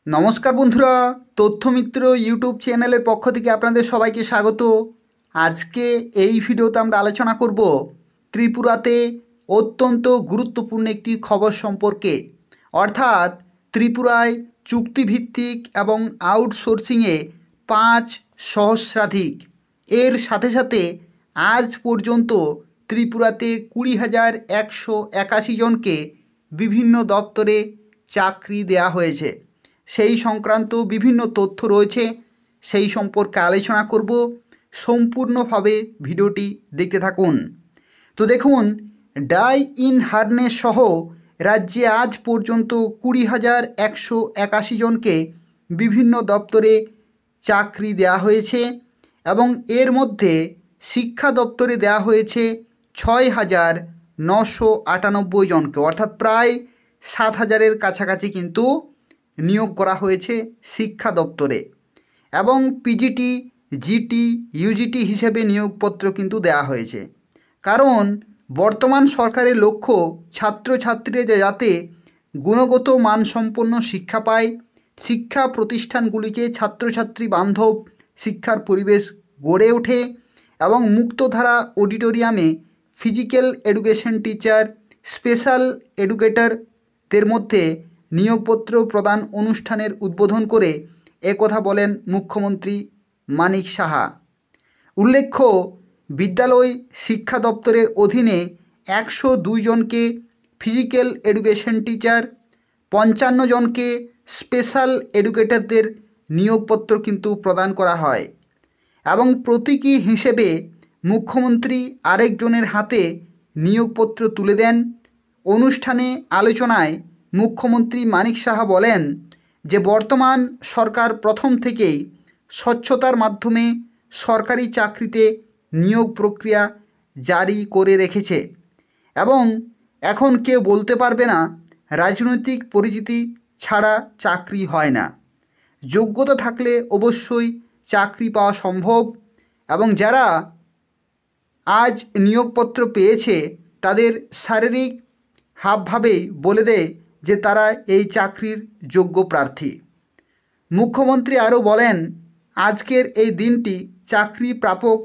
নমস্কার বন্ধুরা, তথ্যমিত্র ইউটিউব চ্যানেলের পক্ষ থেকে আপনাদের সবাইকে স্বাগত। আজকে এই ভিডিওতে আমরা আলোচনা করব ত্রিপুরাতে অত্যন্ত গুরুত্বপূর্ণ একটি খবর সম্পর্কে। অর্থাৎ ত্রিপুরায় চুক্তিভিত্তিক এবং আউটসোর্সিংয়ে 5 সহস্রাধিক, এর সাথে সাথে আজ পর্যন্ত ত্রিপুরাতে 20,181 জনকে বিভিন্ন দপ্তরে চাকরি দেওয়া হয়েছে। সেই সংক্রান্ত বিভিন্ন তথ্য রয়েছে, সেই সম্পর্কে আলোচনা করব। সম্পূর্ণভাবে ভিডিওটি দেখতে থাকুন। তো দেখুন, ডাই ইন হারনেস সহ রাজ্যে আজ পর্যন্ত 20,181 জনকে বিভিন্ন দপ্তরে চাকরি দেওয়া হয়েছে এবং এর মধ্যে শিক্ষা দপ্তরে দেওয়া হয়েছে 6,998 জনকে, অর্থাৎ প্রায় 7,000-এর কাছাকাছি কিন্তু নিয়োগ করা হয়েছে শিক্ষা দপ্তরে। এবং পিজিটি, জিটি, ইউজিটি হিসেবে নিয়োগপত্র কিন্তু দেওয়া হয়েছে। কারণ বর্তমান সরকারের লক্ষ্য ছাত্রছাত্রীরা যাতে গুণগত মানসম্পন্ন শিক্ষা পায়, শিক্ষা প্রতিষ্ঠানগুলিকে ছাত্রছাত্রী বান্ধব শিক্ষার পরিবেশ গড়ে ওঠে এবং মুক্তধারা অডিটোরিয়ামে ফিজিক্যাল এডুকেশন টিচার, স্পেশাল এডুকেটরদের মধ্যে নিয়োগপত্র প্রদান অনুষ্ঠানের উদ্বোধন করে একথা বলেন মুখ্যমন্ত্রী মানিক সাহা। উল্লেখ্য, বিদ্যালয় শিক্ষা দপ্তরের অধীনে 102 জনকে ফিজিক্যাল এডুকেশন টিচার, 55 জনকে স্পেশাল এডুকেটরদের নিয়োগপত্র কিন্তু প্রদান করা হয় এবং প্রতীকী হিসেবে মুখ্যমন্ত্রী আরেকজনের হাতে নিয়োগপত্র তুলে দেন। অনুষ্ঠানে আলোচনায় মুখ্যমন্ত্রী মানিক সাহা বলেন যে বর্তমান সরকার প্রথম থেকেই স্বচ্ছতার মাধ্যমে সরকারি চাকরিতে নিয়োগ প্রক্রিয়া জারি করে রেখেছে এবং এখন কেউ বলতে পারবে না রাজনৈতিক পরিচিতি ছাড়া চাকরি হয় না। যোগ্যতা থাকলে অবশ্যই চাকরি পাওয়া সম্ভব এবং যারা আজ নিয়োগপত্র পেয়েছে তাদের শারীরিক হাবভাবেই বলে দেয় যে তারা এই চাকরির যোগ্য প্রার্থী। মুখ্যমন্ত্রী আরও বলেন, আজকের এই দিনটি চাকরি প্রাপক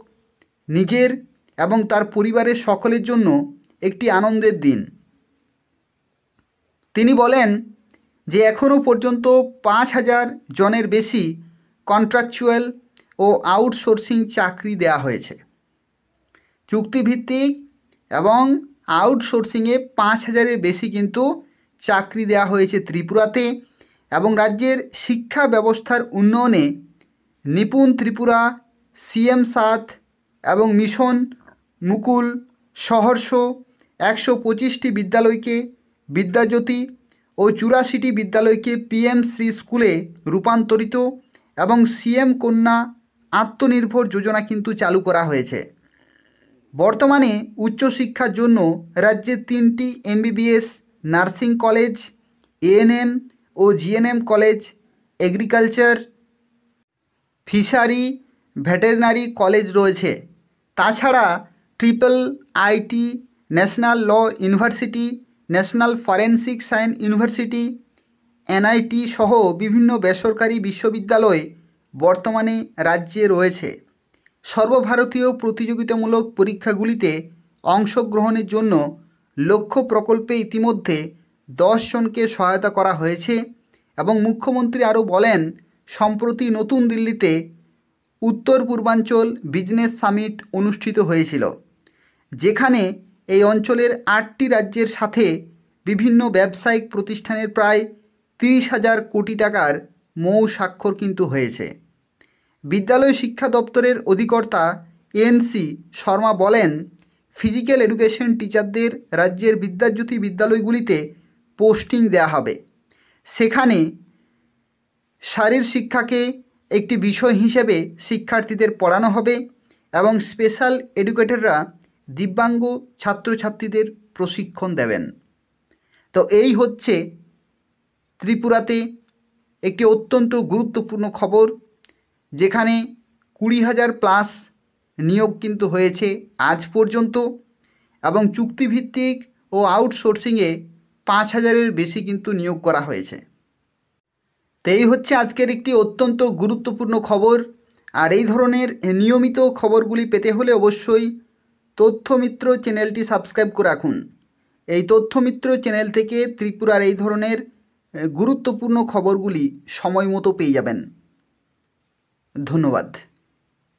নিজের এবং তার পরিবারের সকলের জন্য একটি আনন্দের দিন। তিনি বলেন যে এখনও পর্যন্ত 5,000 জনের বেশি কন্ট্রাকচুয়াল ও আউটসোর্সিং চাকরি দেওয়া হয়েছে। চুক্তিভিত্তিক এবং আউটসোর্সিংয়ে 5,000-এর বেশি কিন্তু চাকরি দেওয়া হয়েছে ত্রিপুরাতে এবং রাজ্যের শিক্ষা ব্যবস্থার উন্নয়নে নিপুণ ত্রিপুরা, CM7 এবং মিশন মুকুল সহর্ষ 125টি বিদ্যালয়কে বিদ্যাজ্যোতি ও 84টি বিদ্যালয়কে PM শ্রী স্কুলে রূপান্তরিত এবং CM কন্যা আত্মনির্ভর যোজনা কিন্তু চালু করা হয়েছে। বর্তমানে উচ্চশিক্ষার জন্য রাজ্যে 3টি MBBS নার্সিং কলেজ, ANM ও GNM college, agriculture, fishery, veterinary college রয়েছে। তাছাড়া IIIT, national law university, national forensic science university, NIT সহ বিভিন্ন বেসরকারি বিশ্ববিদ্যালয় বর্তমানে রাজ্যে রয়েছে। সর্বভারতীয় প্রতিযোগিতামূলক পরীক্ষাগুলিতে অংশগ্রহণের জন্য লক্ষ্য প্রকল্পে ইতিমধ্যে 10 জনকে সহায়তা করা হয়েছে এবং মুখ্যমন্ত্রী আরও বলেন, সম্প্রতি নতুন দিল্লিতে উত্তর পূর্বাঞ্চল বিজনেস সামিট অনুষ্ঠিত হয়েছিল, যেখানে এই অঞ্চলের 8টি রাজ্যের সাথে বিভিন্ন ব্যবসায়িক প্রতিষ্ঠানের প্রায় 30,000 কোটি টাকার মৌ স্বাক্ষর কিন্তু হয়েছে। বিদ্যালয় শিক্ষা দপ্তরের অধিকর্তা NC শর্মা বলেন, ফিজিক্যাল এডুকেশন টিচারদের রাজ্যের বিদ্যাজ্যোতি বিদ্যালয়গুলিতে পোস্টিং দেওয়া হবে। সেখানে শারীর শিক্ষাকে একটি বিষয় হিসেবে শিক্ষার্থীদের পড়ানো হবে এবং স্পেশাল এডুকেটররা দিব্যাঙ্গ ছাত্রছাত্রীদের প্রশিক্ষণ দেবেন। তো এই হচ্ছে ত্রিপুরাতে একটি অত্যন্ত গুরুত্বপূর্ণ খবর, যেখানে 20,000+ নিয়োগ কিন্তু হয়েছে আজ পর্যন্ত এবং চুক্তিভিত্তিক ও আউটসোর্সিংয়ে 5,000-এর বেশি কিন্তু নিয়োগ করা হয়েছে। তো তো এই হচ্ছে আজকের একটি অত্যন্ত গুরুত্বপূর্ণ খবর। আর এই ধরনের নিয়মিত খবরগুলি পেতে হলে অবশ্যই তথ্যমিত্র চ্যানেলটি সাবস্ক্রাইব করে রাখুন। এই তথ্যমিত্র চ্যানেল থেকে ত্রিপুরার এই ধরনের গুরুত্বপূর্ণ খবরগুলি সময় মতো পেয়ে যাবেন। ধন্যবাদ।